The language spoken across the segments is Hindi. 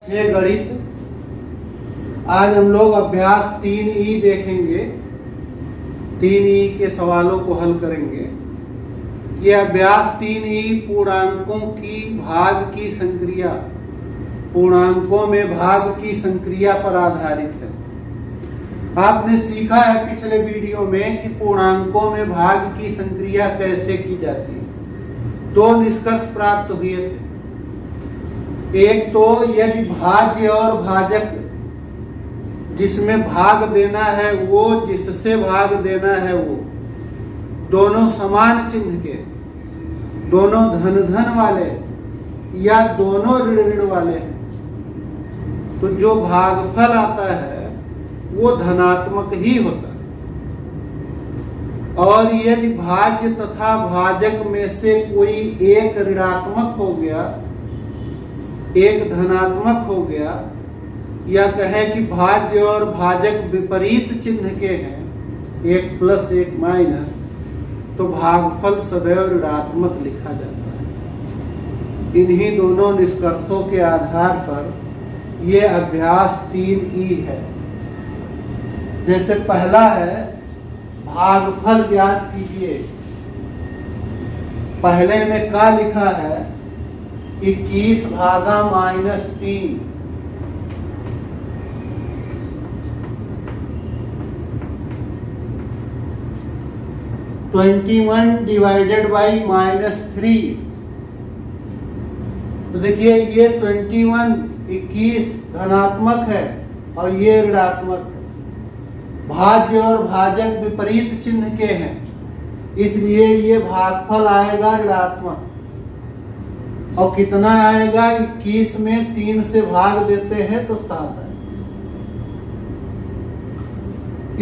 ये गणित आज हम लोग अभ्यास 3E देखेंगे। 3E के सवालों को हल करेंगे। ये अभ्यास 3E पूर्णांकों की भाग की संक्रिया, पूर्णांकों में भाग की संक्रिया पर आधारित है। आपने सीखा है पिछले वीडियो में कि पूर्णांकों में भाग की संक्रिया कैसे की जाती है। दो निष्कर्ष प्राप्त हुए थे। एक तो यदि भाज्य और भाजक जिसमें भाग देना है वो जिससे भाग देना है वो दोनों समान चिन्ह के, दोनों धन धन वाले या दोनों ऋण ऋण वाले हैं, तो जो भागफल आता है वो धनात्मक ही होता है। और यदि भाज्य तथा भाजक में से कोई एक ऋणात्मक हो गया, एक धनात्मक हो गया, या कहें कि भाज्य और भाजक विपरीत चिन्ह के हैं, एक प्लस एक माइनस, तो भागफल सदैव ऋणात्मक लिखा जाता है। इन्हीं दोनों निष्कर्षों के आधार पर यह अभ्यास 3E है। जैसे पहला है भागफल ज्ञात कीजिए। पहले में क्या लिखा है? 21 भागा -3। -3। तो देखिए ये 21 धनात्मक है और ये ऋणात्मक है। भाज्य और भाजक विपरीत चिन्ह के हैं, इसलिए ये भागफल आएगा ऋणात्मक। और कितना आएगा? 21 में 3 से भाग देते हैं तो 7 आएगा।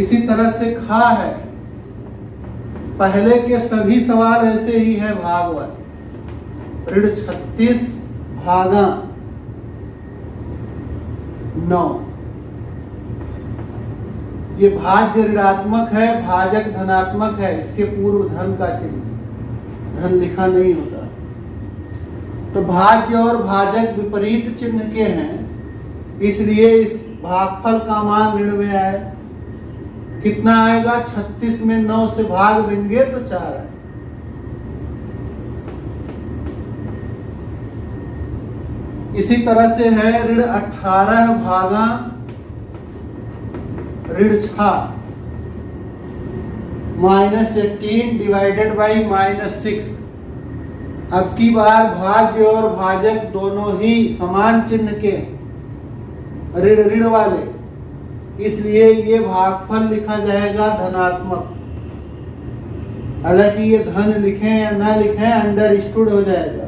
इसी तरह से खा है। पहले के सभी सवाल ऐसे ही है भाग वाले। ऋण 36 भागा 9। ये भाज्य ऋणात्मक है, भाजक धनात्मक है। इसके पूर्व धन का चिन्ह, धन लिखा नहीं होता। तो भाज्य और भाजक विपरीत चिन्ह के हैं, इसलिए इस भागफल का मान ऋण में आए। कितना आएगा? 36 में 9 से भाग देंगे तो 4 आए। इसी तरह से है ऋण 18 भागा ऋण 6 -18 डिवाइडेड बाई -6। अब की बार भाज्य और भाजक दोनों ही समान चिन्ह के, ऋण ऋण वाले, इसलिए ये भागफल लिखा जाएगा धनात्मक। हालांकि ये धन लिखें या ना लिखें अंडरस्टूड हो जाएगा।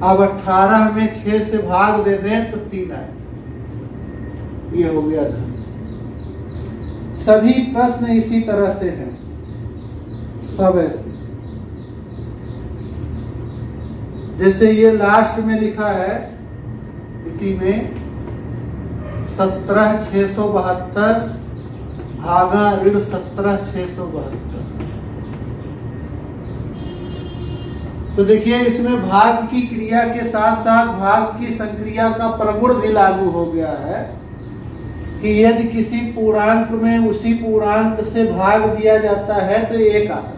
अब 18 में 6 से भाग दे दें तो 3 आए। ये हो गया धन। सभी प्रश्न इसी तरह से हैं, सब ऐसे। जैसे ये लास्ट में लिखा है, इसी में 17,672 भागा ऋण 17,672। तो देखिए इसमें भाग की क्रिया के साथ साथ भाग की संक्रिया का प्रगुण भी लागू हो गया है कि यदि किसी पूर्णांक में उसी पूर्णांक से भाग दिया जाता है तो 1 आता है,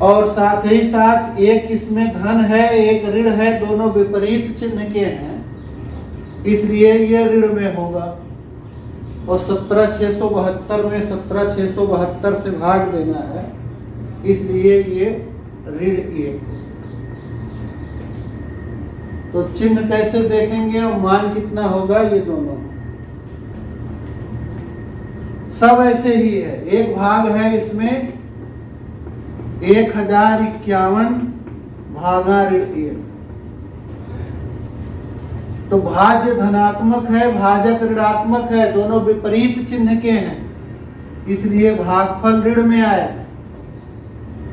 और साथ ही साथ एक इसमें धन है एक ऋण है, दोनों विपरीत चिन्ह के हैं, इसलिए ये ऋण में होगा। और 17,672 में 17,672 से भाग देना है, इसलिए ये ऋण 1। तो चिन्ह कैसे देखेंगे और मान कितना होगा? ये दोनों सब ऐसे ही है। एक भाग है इसमें 1051 भागा ऋण 1। तो भाज्य धनात्मक है, भाजक ऋणात्मक है, दोनों विपरीत चिन्ह के हैं, इसलिए भागफल ऋण में आया।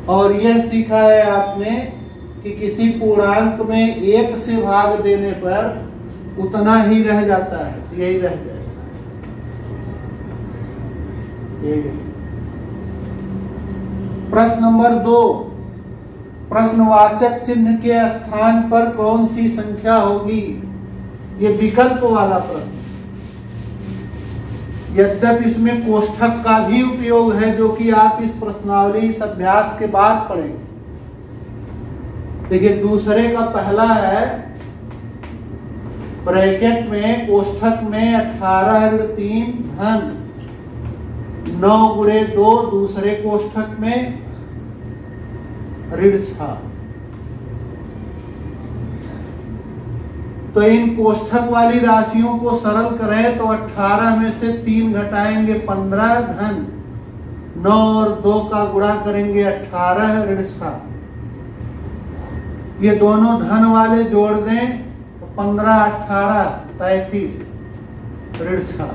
और यह सीखा है आपने कि किसी पूर्णांक में 1 से भाग देने पर उतना ही रह जाता है, तो यही रह जाएगा। प्रश्न नंबर 2, प्रश्नवाचक चिन्ह के स्थान पर कौन सी संख्या होगी? ये विकल्प वाला प्रश्न। यद्यपि इसमें कोष्ठक का भी उपयोग है, जो कि आप इस प्रश्नावली इस अभ्यास के बाद पढ़ेंगे। देखिए दूसरे का पहला है ब्रैकेट में कोष्ठक में 18 ऋण 3 धन 9 गुणे 2, दूसरे कोष्ठक में ऋण 6। तो इन कोष्ठक वाली राशियों को सरल करें तो 18 में से 3 घटाएंगे 15 धन 9 और 2 का गुणा करेंगे 18 ऋण 6। ये दोनों धन वाले जोड़ दें तो 15 18 33 ऋण 6।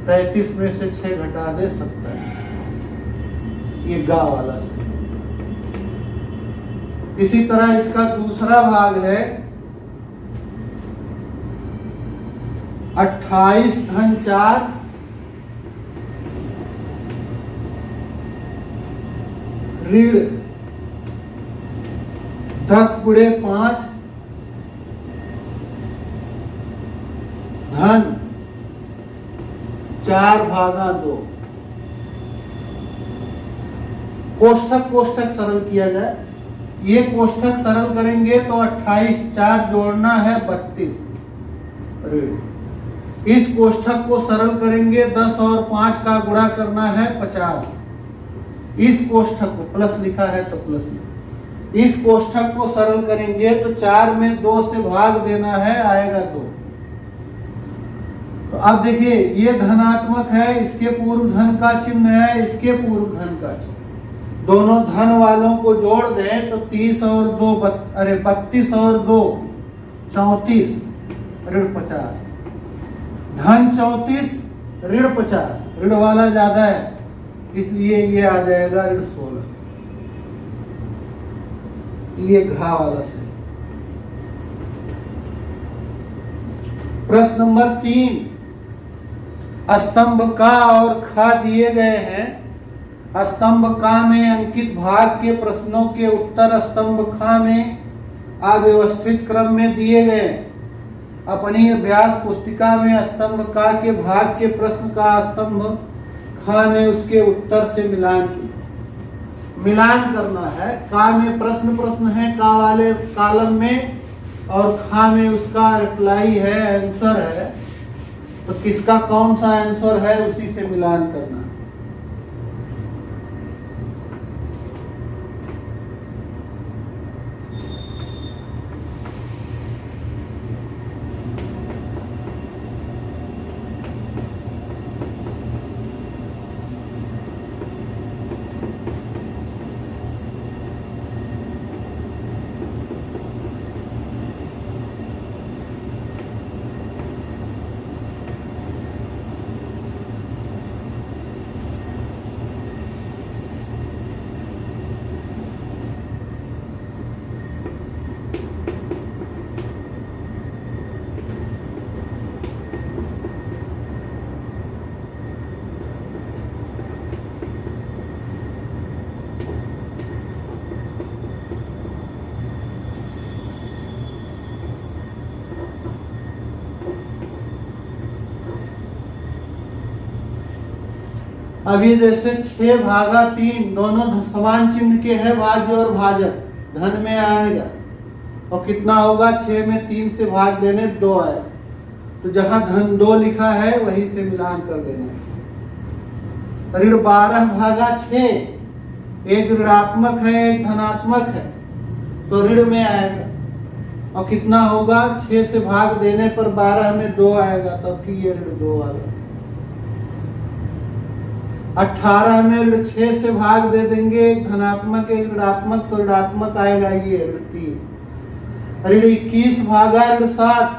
33 में से 6 घटा दे 27। ये गा वाला से। इसी तरह इसका दूसरा भाग है 28 धन 4 ऋण 10 गुणे 5 धन 4 भागा 2। कोष्ठक सरल किया जाए। ये कोष्ठक सरल करेंगे तो 28 4 जोड़ना है 32 ऋण। इस कोष्ठक को सरल करेंगे 10 और 5 का गुणा करना है 50। इस कोष्ठक को प्लस लिखा है तो प्लस लिखा। इस कोष्ठक को सरल करेंगे तो 4 में 2 से भाग देना है, आएगा 2। तो अब देखिए ये धनात्मक है, इसके पूर्व धन का चिन्ह है, इसके पूर्व धन का चिन्ह। दोनों धन वालों को जोड़ दें तो 30 और 2 32 और 2 34 ऋण 50। धन 34 ऋण 50, ऋण वाला ज्यादा है इसलिए ये आ जाएगा ऋण 16। ये घा वाला से। प्रश्न नंबर 3, स्तंभ का और खा दिए गए हैं। स्तंभ का में अंकित भाग के प्रश्नों के उत्तर स्तंभ खा में अव्यवस्थित क्रम में दिए गए। अपनी अभ्यास पुस्तिका में स्तंभ का के भाग के प्रश्न का स्तंभ खा में उसके उत्तर से मिलान करना है। का में प्रश्न है का वाले कॉलम में, और खा में उसका रिप्लाई है, आंसर है। तो किसका कौन सा आंसर है उसी से मिलान करना है। अभी जैसे 6 भागा 3 दोनों समान चिन्ह के हैं, भाज्य और भाजक, धन में आएगा और कितना होगा 6 में 3 से भाग देने 2 आएगा। तो जहां धन 2 लिखा है वहीं से मिलान कर देना। ऋण 12 भागा 6, एक ऋणात्मक है एक धनात्मक है तो ऋण में आएगा और कितना होगा 6 से भाग देने पर 12 में 2 आएगा, तब कि ये ऋण 2 आएगा। 18 में ऋण 6 से भाग दे देंगे, एक धनात्मक एक ऋणात्मक, तो ऋणात्मक आएगा ये ऋण 3। ऋण 21 भागा ऋण 7,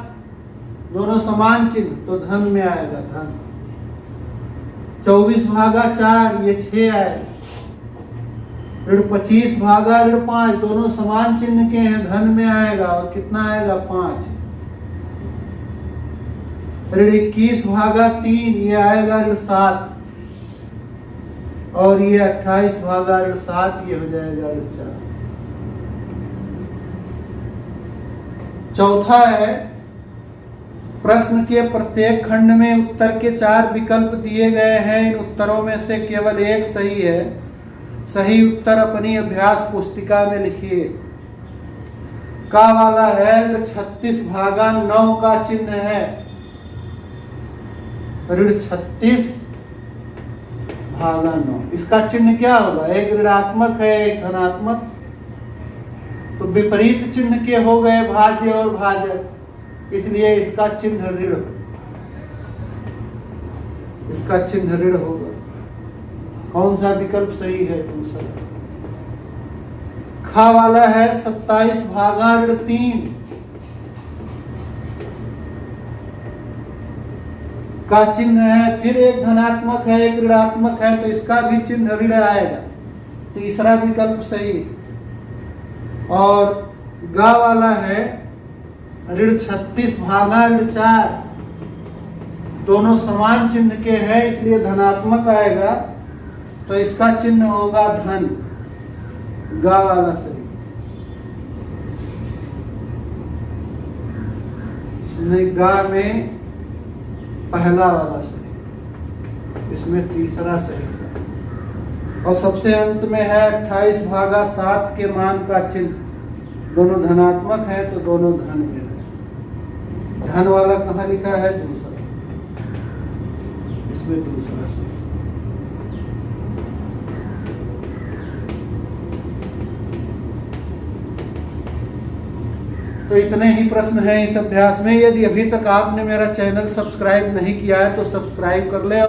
दोनों समान चिन्ह तो धन में आएगा धन। 24 भागा 4 ये 6 आएगा। ऋण 25 भागा ऋण 5, दोनों समान चिन्ह के हैं, धन में आएगा और कितना आएगा 5। ऋण 21 भागा 3 ये आएगा ऋण 7 और ये 28 भागा ऋण 7 ये हो जाएगा ऋण 4। चौथा है, प्रश्न के प्रत्येक खंड में उत्तर के 4 विकल्प दिए गए हैं। इन उत्तरों में से केवल एक सही है। सही उत्तर अपनी अभ्यास पुस्तिका में लिखिए। का वाला है 36/9 का चिन्ह है। ऋण 36/9 इसका चिन्ह क्या होगा? एक ऋणात्मक है, एक धनात्मक, तो विपरीत चिन्ह के हो गए भाज्य और भाजक, इसलिए इसका चिन्ह ऋण, इसका चिन्ह ऋण होगा। कौन सा विकल्प सही है? दूसरा। खा वाला है 27/3 का चिन्ह है, फिर एक धनात्मक है, एक ऋणात्मक है, तो इसका भी चिन्ह ऋण आएगा। तीसरा विकल्प सही। और गा वाला है ऋण 36/4, दोनों समान चिन्ह के हैं, इसलिए धनात्मक आएगा, तो इसका चिन्ह होगा धन। गा वाला सही। नहीं, गा में पहला वाला सही, इसमें तीसरा सही था। और सबसे अंत में है 28/7 के मान का चिन्ह, दोनों धनात्मक है तो दोनों धन में है। धन वाला कहाँ लिखा है? दूसरा, इसमें दूसरा सही। तो इतने ही प्रश्न हैं इस अभ्यास में। यदि अभी तक आपने मेरा चैनल सब्सक्राइब नहीं किया है तो सब्सक्राइब कर ले।